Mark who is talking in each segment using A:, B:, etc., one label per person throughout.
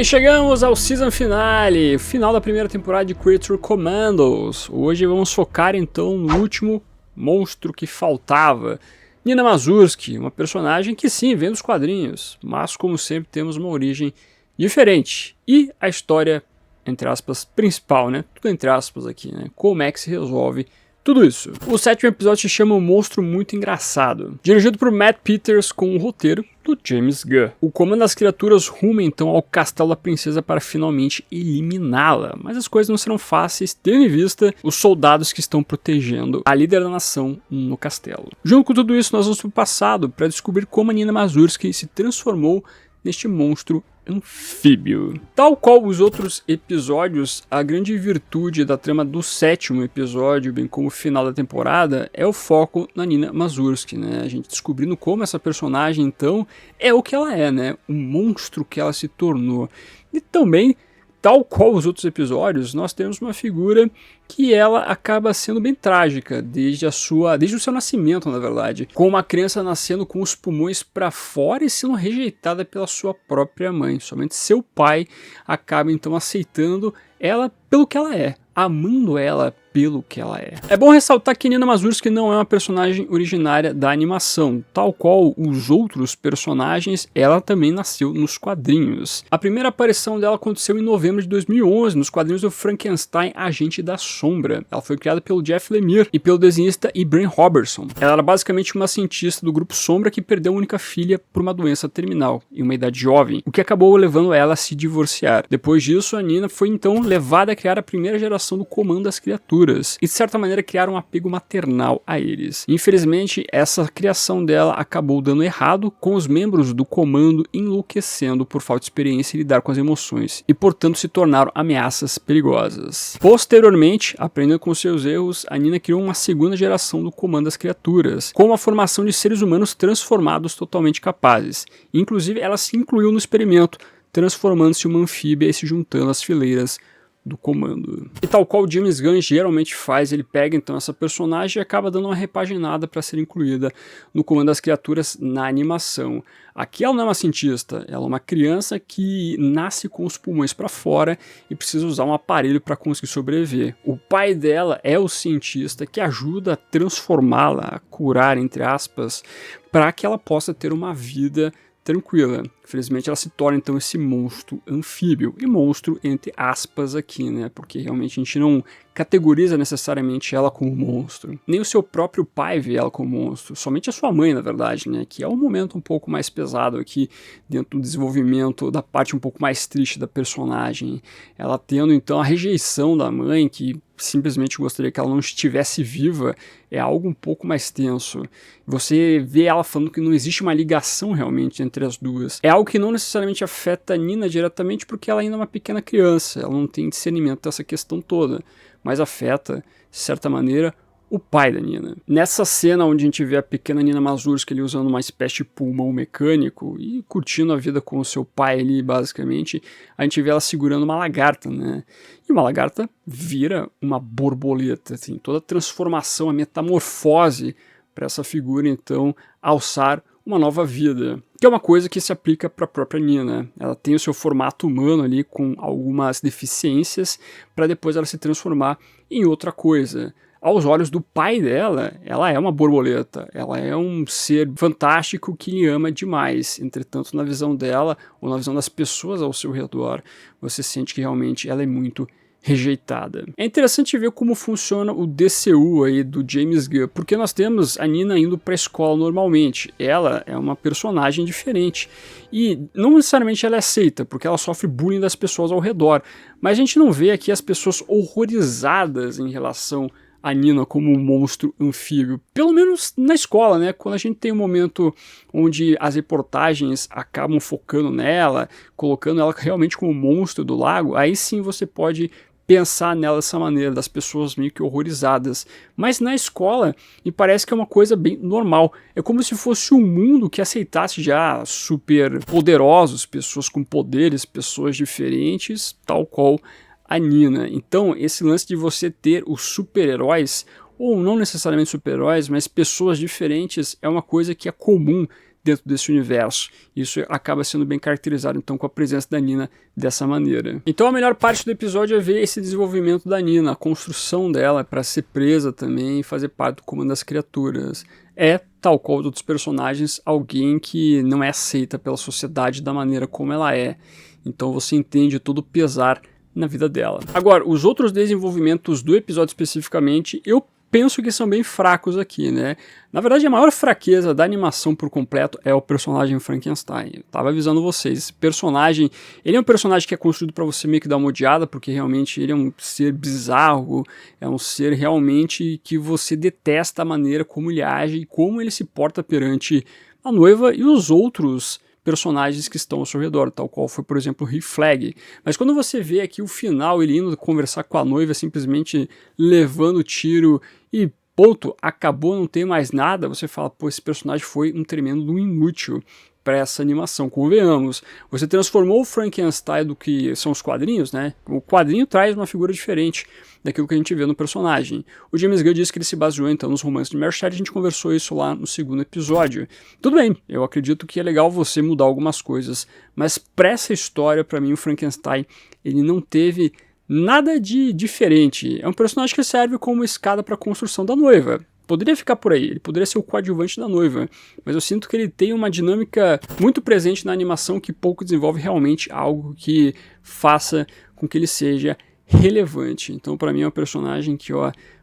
A: E chegamos ao season finale, final da primeira temporada de Creature Commandos. Hoje vamos focar então no último monstro que faltava, Nina Mazursky, uma personagem que sim, vem dos quadrinhos, mas como sempre temos uma origem diferente. E a história, entre aspas, principal, né? Tudo entre aspas aqui, né? Como é que se resolve tudo isso? O sétimo episódio se chama Um Monstro Muito Engraçado, dirigido por Matt Peters com o roteiro do James Gunn. O comando das criaturas ruma então ao castelo da princesa para finalmente eliminá-la, mas as coisas não serão fáceis, tendo em vista os soldados que estão protegendo a líder da nação no castelo. Junto com tudo isso, nós vamos para o passado para descobrir como a Nina Mazursky se transformou neste monstro anfíbio. Tal qual os outros episódios, a grande virtude da trama do sétimo episódio, bem como o final da temporada, é o foco na Nina Mazursky, né? A gente descobrindo como essa personagem, então, é o que ela é, né? O monstro que ela se tornou. E também, tal qual os outros episódios, nós temos uma figura que ela acaba sendo bem trágica desde o seu nascimento, na verdade, com uma criança nascendo com os pulmões para fora e sendo rejeitada pela sua própria mãe. Somente seu pai acaba então aceitando ela pelo que ela é, amando ela pelo que ela é. É bom ressaltar que Nina Mazursky não é uma personagem originária da animação, tal qual os outros personagens, ela também nasceu nos quadrinhos. A primeira aparição dela aconteceu em novembro de 2011, nos quadrinhos do Frankenstein, Agente da Sombra. Ela foi criada pelo Jeff Lemire e pelo desenhista Ibrahim Robertson. Ela era basicamente uma cientista do grupo Sombra que perdeu a única filha por uma doença terminal, em uma idade jovem, o que acabou levando ela a se divorciar. Depois disso, a Nina foi então levada a criar a primeira geração do Comando das Criaturas, e de certa maneira criar um apego maternal a eles. Infelizmente, essa criação dela acabou dando errado, com os membros do comando enlouquecendo por falta de experiência em lidar com as emoções, e portanto se tornaram ameaças perigosas. Posteriormente, aprendendo com seus erros, a Nina criou uma segunda geração do Comando das Criaturas, com uma formação de seres humanos transformados totalmente capazes. Inclusive, ela se incluiu no experimento, transformando-se em uma anfíbia e se juntando às fileiras do comando. E tal qual o James Gunn geralmente faz, ele pega então essa personagem e acaba dando uma repaginada para ser incluída no Comando das Criaturas na animação. Aqui ela não é uma cientista, ela é uma criança que nasce com os pulmões para fora e precisa usar um aparelho para conseguir sobreviver. O pai dela é o cientista que ajuda a transformá-la, a curar, entre aspas, para que ela possa ter uma vida tranquila. Infelizmente ela se torna então esse monstro anfíbio, e monstro entre aspas aqui, né, porque realmente a gente não categoriza necessariamente ela como monstro. Nem o seu próprio pai vê ela como monstro, somente a sua mãe, na verdade, né, que é um momento um pouco mais pesado aqui dentro do desenvolvimento da parte um pouco mais triste da personagem. Ela tendo então a rejeição da mãe, que simplesmente gostaria que ela não estivesse viva, é algo um pouco mais tenso. Você vê ela falando que não existe uma ligação realmente entre as duas. É algo que não necessariamente afeta a Nina diretamente, porque ela ainda é uma pequena criança, ela não tem discernimento dessa questão toda, mas afeta, de certa maneira, o pai da Nina. Nessa cena onde a gente vê a pequena Nina Mazursky ali usando uma espécie de pulmão mecânico e curtindo a vida com o seu pai ali, basicamente, a gente vê ela segurando uma lagarta, né? E uma lagarta vira uma borboleta, assim, toda a transformação, a metamorfose para essa figura, então, alçar uma nova vida, que é uma coisa que se aplica para a própria Nina. Ela tem o seu formato humano ali com algumas deficiências para depois ela se transformar em outra coisa. Aos olhos do pai dela, ela é uma borboleta, ela é um ser fantástico que lhe ama demais. Entretanto, na visão dela, ou na visão das pessoas ao seu redor, você sente que realmente ela é muito rejeitada. É interessante ver como funciona o DCU aí do James Gunn, porque nós temos a Nina indo para a escola normalmente. Ela é uma personagem diferente e não necessariamente ela é aceita, porque ela sofre bullying das pessoas ao redor, mas a gente não vê aqui as pessoas horrorizadas em relação a Nina como um monstro anfíbio, pelo menos na escola, né? Quando a gente tem um momento onde as reportagens acabam focando nela, colocando ela realmente como monstro do lago, aí sim você pode pensar nela dessa maneira, das pessoas meio que horrorizadas. Mas na escola, me parece que é uma coisa bem normal. É como se fosse um mundo que aceitasse já super poderosos, pessoas com poderes, pessoas diferentes, tal qual a Nina. Então, esse lance de você ter os super-heróis, ou não necessariamente super-heróis, mas pessoas diferentes, é uma coisa que é comum dentro desse universo. Isso acaba sendo bem caracterizado então com a presença da Nina dessa maneira. Então a melhor parte do episódio é ver esse desenvolvimento da Nina, a construção dela para ser presa também e fazer parte do comando das criaturas. É, tal qual os outros personagens, alguém que não é aceita pela sociedade da maneira como ela é. Então você entende todo o pesar na vida dela. Agora, os outros desenvolvimentos do episódio especificamente, eu penso que são bem fracos aqui, né? Na verdade, a maior fraqueza da animação por completo é o personagem Frankenstein. Eu tava avisando vocês, esse personagem, ele é um personagem que é construído para você meio que dar uma odiada, porque realmente ele é um ser bizarro, é um ser realmente que você detesta a maneira como ele age e como ele se porta perante a noiva e os outros personagens que estão ao seu redor, tal qual foi, por exemplo, o Rick Flag. Mas quando você vê aqui o final, ele indo conversar com a noiva, simplesmente levando tiro e ponto, acabou, não tem mais nada, você fala, pô, esse personagem foi um tremendo inútil para essa animação, convenhamos. Você transformou o Frankenstein do que são os quadrinhos, né? O quadrinho traz uma figura diferente daquilo que a gente vê no personagem. O James Gunn disse que ele se baseou então nos romances de Mary Shelley, a gente conversou isso lá no segundo episódio. Tudo bem, eu acredito que é legal você mudar algumas coisas, mas para essa história, para mim, o Frankenstein, ele não teve nada de diferente. É um personagem que serve como escada para a construção da noiva. Poderia ficar por aí, ele poderia ser o coadjuvante da noiva, mas eu sinto que ele tem uma dinâmica muito presente na animação que pouco desenvolve realmente algo que faça com que ele seja relevante. Então, para mim, é um personagem que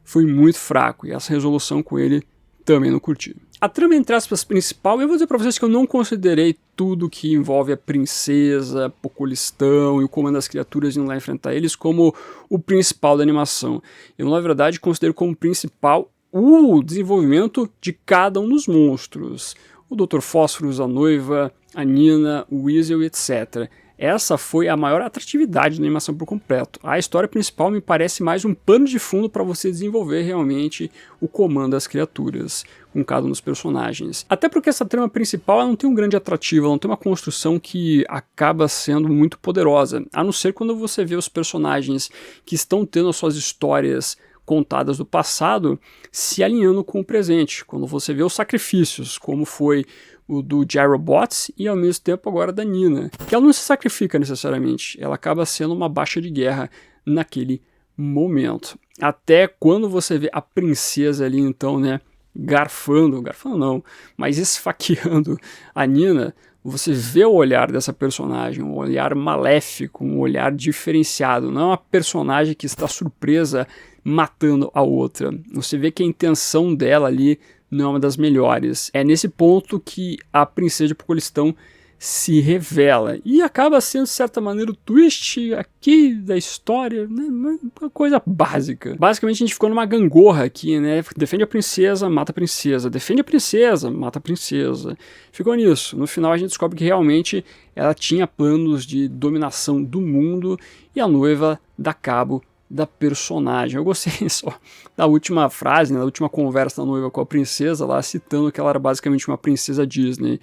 A: foi muito fraco, e essa resolução com ele também não curti. A trama, entre aspas, principal, eu vou dizer para vocês que eu não considerei tudo que envolve a princesa, Pocolistão e o comando das criaturas indo lá enfrentar eles como o principal da animação. Eu, na verdade, considero como principal o desenvolvimento de cada um dos monstros. O Dr. Fósforos, a noiva, a Nina, o Weasel, etc. Essa foi a maior atratividade da animação por completo. A história principal me parece mais um pano de fundo para você desenvolver realmente o comando das criaturas com cada um dos personagens. Até porque essa trama principal ela não tem um grande atrativo, ela não tem uma construção que acaba sendo muito poderosa, a não ser quando você vê os personagens que estão tendo as suas histórias contadas do passado se alinhando com o presente, quando você vê os sacrifícios, como foi o do Gyrobots e ao mesmo tempo agora da Nina, que ela não se sacrifica necessariamente, ela acaba sendo uma baixa de guerra naquele momento. Até quando você vê a princesa ali então, né, garfando não, mas esfaqueando a Nina, você vê o olhar dessa personagem, um olhar maléfico, um olhar diferenciado, não é uma personagem que está surpresa matando a outra. Você vê que a intenção dela ali não é uma das melhores. É nesse ponto que a princesa de Pocolistão se revela. E acaba sendo, de certa maneira, o twist aqui da história, né? Uma coisa básica. Basicamente, a gente ficou numa gangorra aqui, né? Defende a princesa, mata a princesa. Defende a princesa, mata a princesa. Ficou nisso. No final, a gente descobre que realmente ela tinha planos de dominação do mundo e a noiva dá cabo da personagem. Eu gostei só da última frase, né, da última conversa da noiva com a princesa, lá citando que ela era basicamente uma princesa Disney.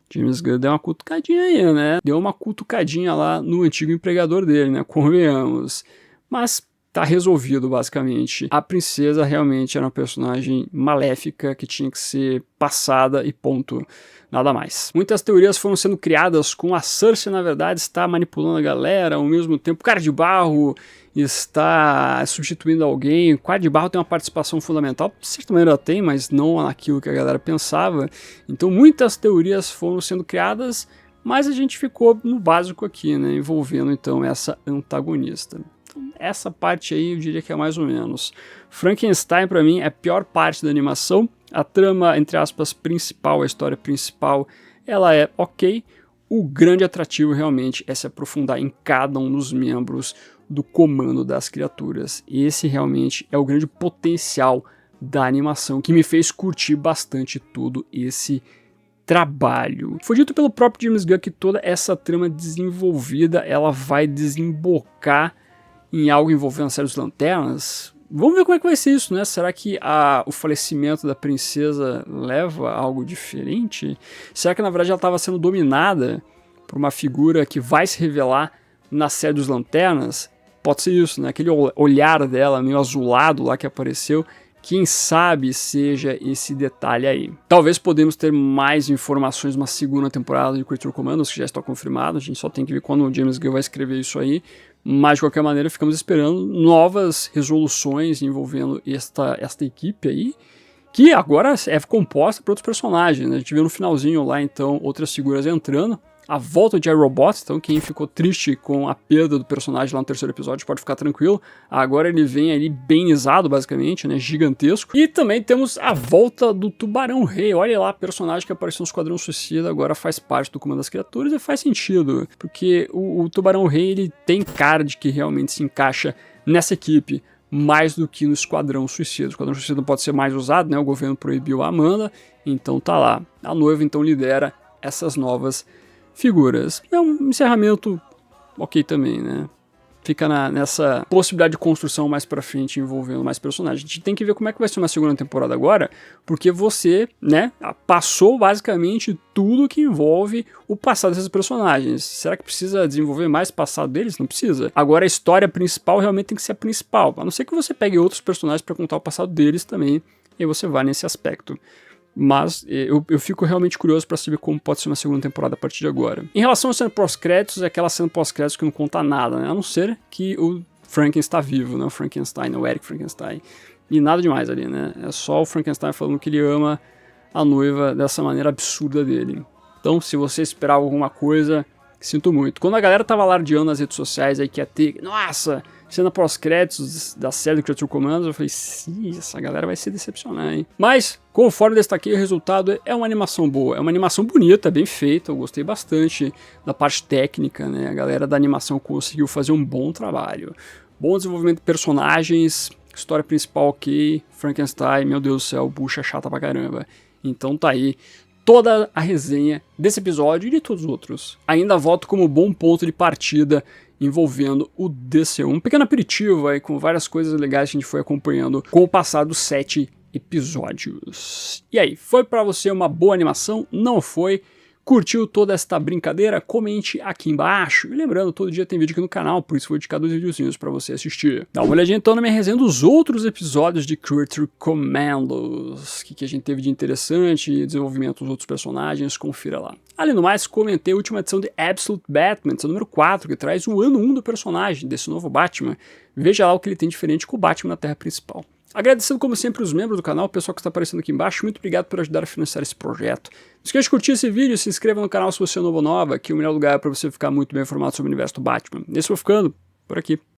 A: James Gunn deu uma cutucadinha aí, né? Deu uma cutucadinha lá no antigo empregador dele, né? Convenhamos. Mas tá resolvido, basicamente. A princesa realmente era uma personagem maléfica que tinha que ser passada e ponto. Nada mais. Muitas teorias foram sendo criadas com a Cersei, na verdade, está manipulando a galera, ao mesmo tempo o Cara de Barro está substituindo alguém. O Cara de Barro tem uma participação fundamental, de certa maneira tem, mas não naquilo que a galera pensava. Então muitas teorias foram sendo criadas, mas a gente ficou no básico aqui, né, envolvendo então essa antagonista. Então, essa parte aí eu diria que é mais ou menos. Frankenstein para mim é a pior parte da animação. A trama, entre aspas, principal, a história principal, ela é ok. O grande atrativo realmente é se aprofundar em cada um dos membros do comando das criaturas. Esse realmente é o grande potencial da animação que me fez curtir bastante todo esse trabalho. Foi dito pelo próprio James Gunn que toda essa trama desenvolvida ela vai desembocar em algo envolvendo a série dos Lanternas. Vamos ver como é que vai ser isso, né? Será que o falecimento da princesa leva a algo diferente? Será que na verdade ela estava sendo dominada por uma figura que vai se revelar na série dos Lanternas? Pode ser isso, né? Aquele olhar dela meio azulado lá que apareceu, Quem sabe seja esse detalhe aí. Talvez podemos ter mais informações numa segunda temporada de Creature Commandos, que já está confirmado. A gente só tem que ver quando o James Gunn vai escrever isso aí. Mas, de qualquer maneira, ficamos esperando novas resoluções envolvendo esta equipe aí, que agora é composta por outros personagens, né? A gente viu no finalzinho lá, então, outras figuras entrando. A volta de iRobot, então quem ficou triste com a perda do personagem lá no terceiro episódio pode ficar tranquilo. Agora ele vem ali benizado, basicamente, né, gigantesco. E também temos a volta do Tubarão Rei. Olha lá, personagem que apareceu no Esquadrão Suicida, agora faz parte do Comando das Criaturas e faz sentido. Porque o Tubarão Rei, ele tem cara de que realmente se encaixa nessa equipe, mais do que no Esquadrão Suicida. O Esquadrão Suicida não pode ser mais usado, né, o governo proibiu a Amanda, então tá lá. A noiva então lidera essas novas figuras. É um encerramento ok também, né? Fica nessa possibilidade de construção mais pra frente envolvendo mais personagens. A gente tem que ver como é que vai ser uma segunda temporada agora, porque você, né, passou basicamente tudo que envolve o passado desses personagens. Será que precisa desenvolver mais o passado deles? Não precisa. Agora a história principal realmente tem que ser a principal, a não ser que você pegue outros personagens pra contar o passado deles também, e aí você vai nesse aspecto. Mas eu fico realmente curioso para saber como pode ser uma segunda temporada a partir de agora. Em relação à cena pós-créditos, é aquela cena pós-créditos que não conta nada, né? A não ser que o Frankenstein está vivo, né? O Frankenstein, o Eric Frankenstein. E nada demais ali, né? É só o Frankenstein falando que ele ama a noiva dessa maneira absurda dele. Então, se você esperava alguma coisa, sinto muito. Quando a galera tava alardeando nas redes sociais aí que ia ter, nossa, cena pós-créditos da série do Creature Commandos, eu falei, sim, essa galera vai se decepcionar, hein? Mas, conforme destaquei, o resultado é uma animação boa, é uma animação bonita, bem feita, eu gostei bastante da parte técnica, né? A galera da animação conseguiu fazer um bom trabalho. Bom desenvolvimento de personagens, história principal ok, Frankenstein, meu Deus do céu, bucha chata pra caramba. Então tá aí toda a resenha desse episódio e de todos os outros. Ainda voto como bom ponto de partida envolvendo o DCU. Um pequeno aperitivo aí com várias coisas legais que a gente foi acompanhando com o passar dos 7 episódios. E aí, foi pra você uma boa animação? Não foi? Curtiu toda esta brincadeira? Comente aqui embaixo. E lembrando, todo dia tem vídeo aqui no canal, por isso vou dedicar 2 videozinhos pra você assistir. Dá uma olhadinha então na minha resenha dos outros episódios de Creature Commandos. O que a gente teve de interessante, desenvolvimento dos outros personagens, confira lá. Além do mais, comentei a última edição de Absolute Batman, edição número 4, que traz o ano 1 do personagem, desse novo Batman. Veja lá o que ele tem diferente com o Batman na Terra principal. Agradecendo como sempre os membros do canal, o pessoal que está aparecendo aqui embaixo, muito obrigado por ajudar a financiar esse projeto. Não esqueça de curtir esse vídeo, se inscreva no canal se você é novo ou nova, que o melhor lugar é para você ficar muito bem informado sobre o universo do Batman. Esse eu vou ficando por aqui.